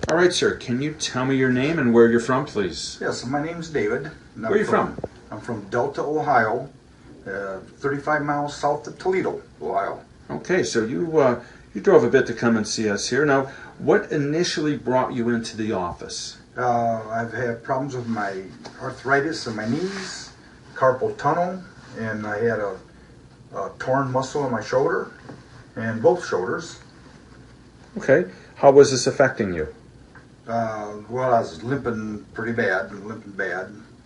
All right, sir. Can you tell me your name and where you're from, please? Yes, my name's David. Where are you from? I'm from Delta, Ohio, 35 miles south of Toledo, Ohio. Okay, so you drove a bit to come and see us here. Now, what initially brought you into the office? I've had problems with my arthritis in my knees, carpal tunnel, and I had a torn muscle in my shoulder, and both shoulders. Okay. How was this affecting you? Well, I was limping bad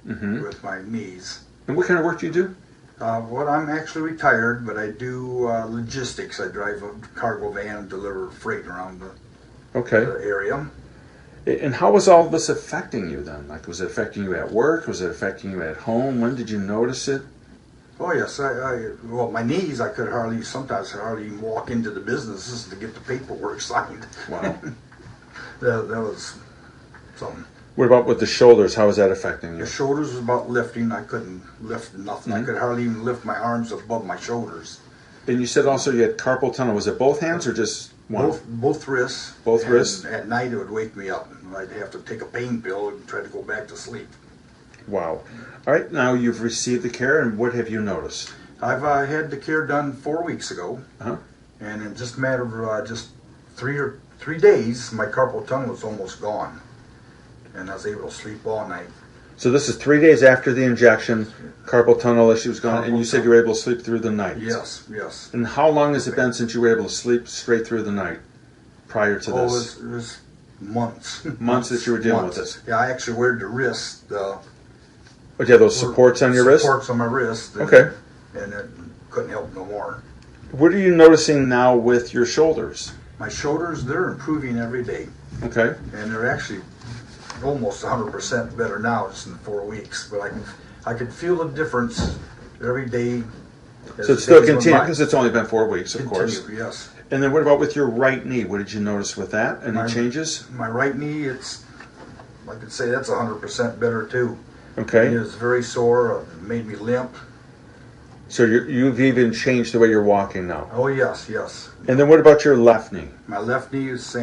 with my knees. And what kind of work do you do? Well, I'm actually retired, but I do logistics. I drive a cargo van and deliver freight around the area. And how was all this affecting you then? Like, was it affecting you at work? Was it affecting you at home? When did you notice it? Oh yes, well, my knees, I could sometimes hardly even walk into the businesses to get the paperwork signed. Wow. that was something. What about with the shoulders? How was that affecting you? The shoulders was about lifting. I couldn't lift nothing. I could hardly even lift my arms above my shoulders. And you said also you had carpal tunnel. Was it both hands or just one? Both wrists. Both wrists? At night it would wake me up. And I'd have to take a pain pill and try to go back to sleep. Wow. All right, now you've received the care, and what have you noticed? I've had the care done 4 weeks ago. And in just a matter of just 3 days, my carpal tunnel was almost gone. And I was able to sleep all night. So this is 3 days after the injection, carpal tunnel issue was gone, and you said you were able to sleep through the night. Yes, yes. And how long has it been since you were able to sleep straight through the night prior to this? It was months. Months that you were dealing with this? Yeah, I actually wear the wrist. Oh, you have those supports on your wrist? Supports on my wrist. Okay. And it couldn't help no more. What are you noticing now with your shoulders? My shoulders, they're improving every day. Okay. And they're actually almost 100% better now, just in 4 weeks. But I can feel the difference every day. So it's still continuing because it's only been 4 weeks, of course. Yes. And then what about with your right knee? What did you notice with that? Any changes? My right knee, I could say that's 100% better too. Okay. It was very sore. It made me limp. So you've even changed the way you're walking now. Oh yes, yes. And then what about your left knee? My left knee was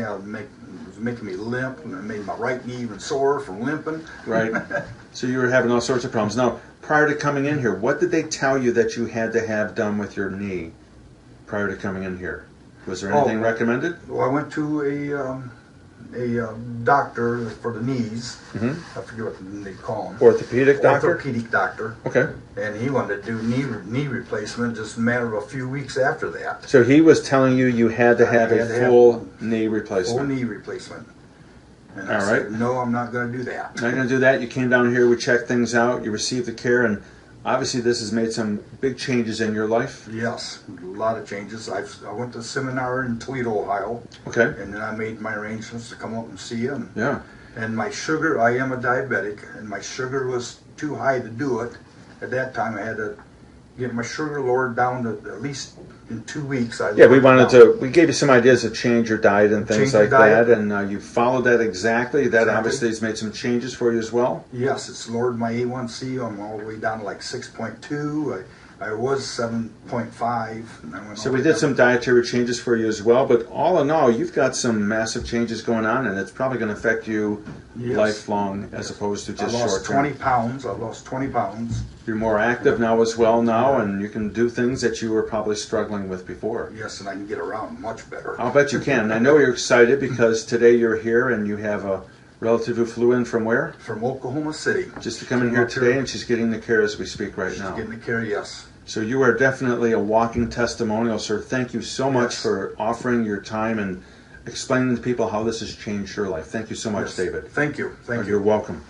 making me limp, and it made my right knee even sore from limping. Right. So you were having all sorts of problems. Now, prior to coming in here, what did they tell you that you had to have done with your knee prior to coming in here? Was there anything recommended? Well, I went to a doctor for the knees. I forget what they call him. Orthopedic doctor? Orthopedic doctor. Okay. And he wanted to do knee replacement just a matter of a few weeks after that. So he was telling you you had to have a full knee replacement? Full knee replacement. And I said, no, I'm not going to do that. Not going to do that. You came down here, we checked things out, you received the care, and obviously this has made some big changes in your life. Yes, a lot of changes. I went to a seminar in Toledo, Ohio. Okay. And then I made my arrangements to come up and see you. Yeah. And my sugar, I am a diabetic, and my sugar was too high to do it. At that time, I had to get my sugar lowered down to at least in 2 weeks. We gave you some ideas to change your diet and things like that, and you followed that exactly. That obviously has made some changes for you as well. Yes, it's lowered my A1C. I'm all the way down to like 6.2. I was 7.5. So we did some dietary changes for you as well, but all in all, you've got some massive changes going on, and it's probably going to affect you lifelong as opposed to just short term. I've lost 20 pounds. You're more active now as well and you can do things that you were probably struggling with before. Yes, and I can get around much better. I'll bet you can. I know you're excited because today you're here and you have a relative who flew in from where? From Oklahoma City. Just to come in here today, and she's getting the care as we speak now. She's getting the care, yes. So you are definitely a walking testimonial, sir. Thank you so much for offering your time and explaining to people how this has changed your life. Thank you so much, David. Thank you. Thank you. You're welcome.